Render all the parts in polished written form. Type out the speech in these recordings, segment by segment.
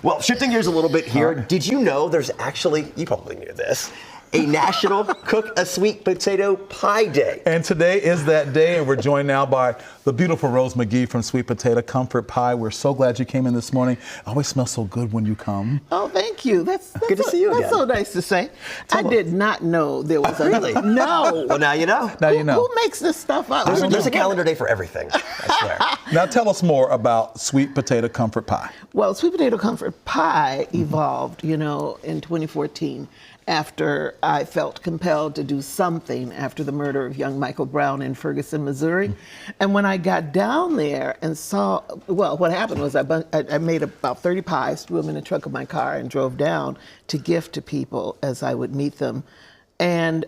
Well, shifting gears a little bit here, did you know there's actually, you probably knew this, a National Cook a Sweet Potato Pie Day? And today is that day, and we're joined now by the beautiful Rose McGee from Sweet Potato Comfort Pie. We're so glad you came in this morning. It always smells so good when you come. Oh, thank you. That's good to see you again. That's so nice to say. I did not know there was a... Really? No. Well, now you know. Now you know. Who makes this stuff up? There's a calendar day for everything, I swear. Now tell us more about Sweet Potato Comfort Pie. Well, Sweet Potato Comfort Pie evolved, in 2014 after I felt compelled to do something after the murder of young Michael Brown in Ferguson, Missouri. And when I got down there and saw, well, what happened was I made about 30 pies, threw them in the trunk of my car and drove down to gift to people as I would meet them. And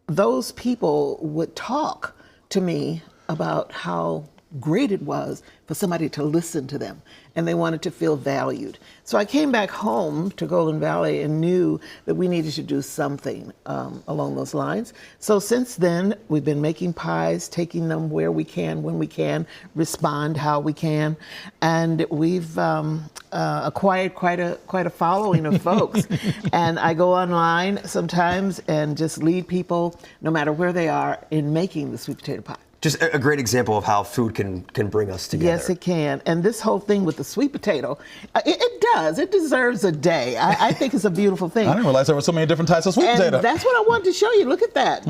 those people would talk to me about how great it was for somebody to listen to them, and they wanted to feel valued. So I came back home to Golden Valley and knew that we needed to do something along those lines. So since then, we've been making pies, taking them where we can, when we can, respond how we can, and we've acquired quite a following of folks. And I go online sometimes and just lead people, no matter where they are, in making the sweet potato pie. Just a great example of how food can bring us together. Yes, it can. And this whole thing with the sweet potato, it does. It deserves a day. I think it's a beautiful thing. I didn't realize there were so many different types of sweet potato. That's what I wanted to show you. Look at that.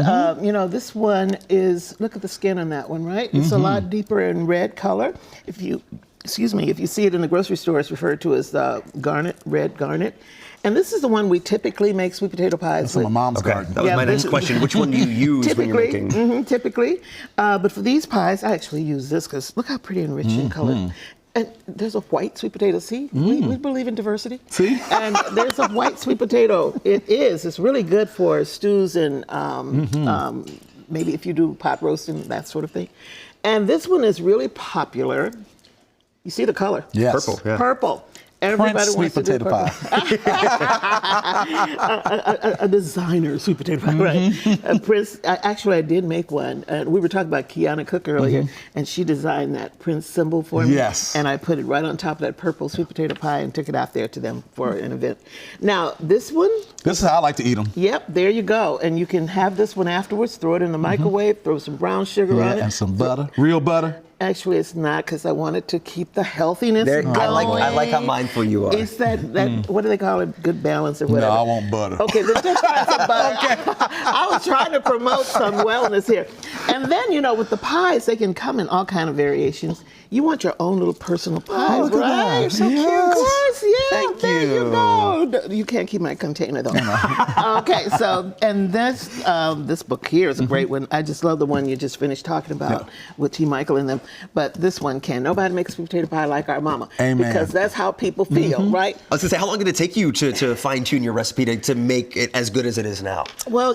This one is, look at the skin on that one, right? It's a lot deeper in red color. If you see it in the grocery store, it's referred to as garnet, red garnet. And this is the one we typically make sweet potato pies with. That's my mom's garden. That was my next question. Which one do you use when you're making? Typically. But for these pies, I actually use this because look how pretty and rich in color. And there's a white sweet potato. See, we believe in diversity. See? And there's a white sweet potato. It's really good for stews and maybe if you do pot roasting, that sort of thing. And this one is really popular. You see the color? Yes. Purple. Yeah. Purple. Everybody Prince wants sweet to potato do pie. a designer sweet potato pie, right? Prince. I did make one. We were talking about Kiana Cook earlier, and she designed that Prince symbol for me. Yes. And I put it right on top of that purple sweet potato pie and took it out there to them for an event. Now this one. This is how I like to eat them. Yep, there you go. And you can have this one afterwards. Throw it in the microwave. Throw some brown sugar on it. And some butter, real butter. Actually, it's not because I wanted to keep the healthiness going. I like how mindful you are. It's that what do they call it? Good balance or whatever. No, I want butter. Okay, let's just try some butter. I was trying to promote some wellness here. And then, with the pies, they can come in all kind of variations. You want your own little personal pies, look at right? that. You're so cute. Of course, yeah. Thank there you. you go. You can't keep my container though. Okay, so and this book here is a great one. I just love the one you just finished talking about with T. Michael in them. But this one can. Nobody makes sweet potato pie like our mama. Amen. Because that's how people feel, right? I was gonna say, how long did it take you to fine tune your recipe to make it as good as it is now? Well,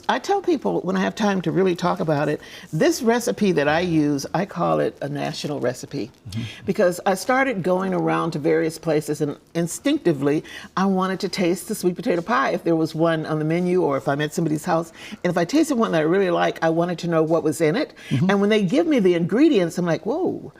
I tell people when I have time to really talk about it, this recipe that I use, I call it a national recipe because I started going around to various places and instinctively I wanted to taste the sweet potato pie if there was one on the menu or if I'm at somebody's house. And if I tasted one that I really like, I wanted to know what was in it. And when they give me the ingredients, I'm like, whoa.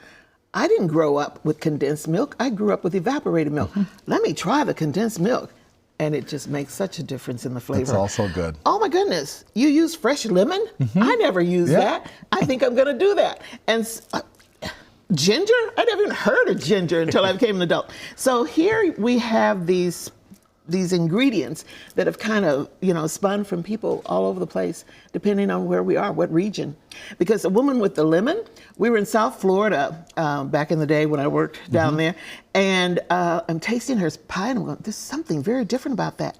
I didn't grow up with condensed milk. I grew up with evaporated milk. Let me try the condensed milk. And it just makes such a difference in the flavor. It's also good. Oh my goodness. You use fresh lemon? I never used that. I think I'm going to do that. And ginger? I never even heard of ginger until I became an adult. So here we have these ingredients that have kind of, spun from people all over the place, depending on where we are, what region. Because a woman with the lemon, we were in South Florida back in the day when I worked down there, and I'm tasting her pie, and I'm going, there's something very different about that.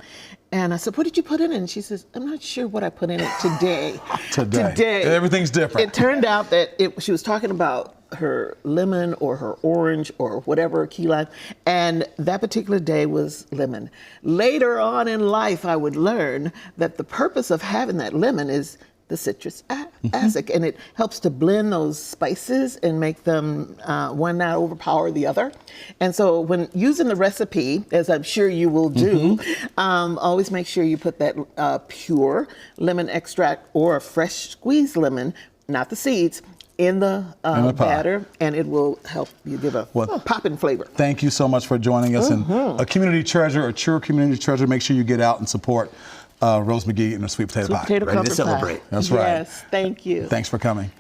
And I said, what did you put in it? And she says, I'm not sure what I put in it today. Today. Everything's different. It turned out that she was talking about her lemon or her orange or whatever, key lime, and that particular day was lemon. Later on in life, I would learn that the purpose of having that lemon is the citrus acid, and it helps to blend those spices and make them one not overpower the other. And so when using the recipe, as I'm sure you will do, always make sure you put that pure lemon extract or a fresh squeezed lemon, not the seeds, in the pie. batter, and it will help you give a popping flavor. Thank you so much for joining us. And a community treasure, a true community treasure. Make sure you get out and support Rose McGee and the sweet potato pie. Potato Ready to comfort pie. celebrate. That's right. Yes, thank you. Thanks for coming.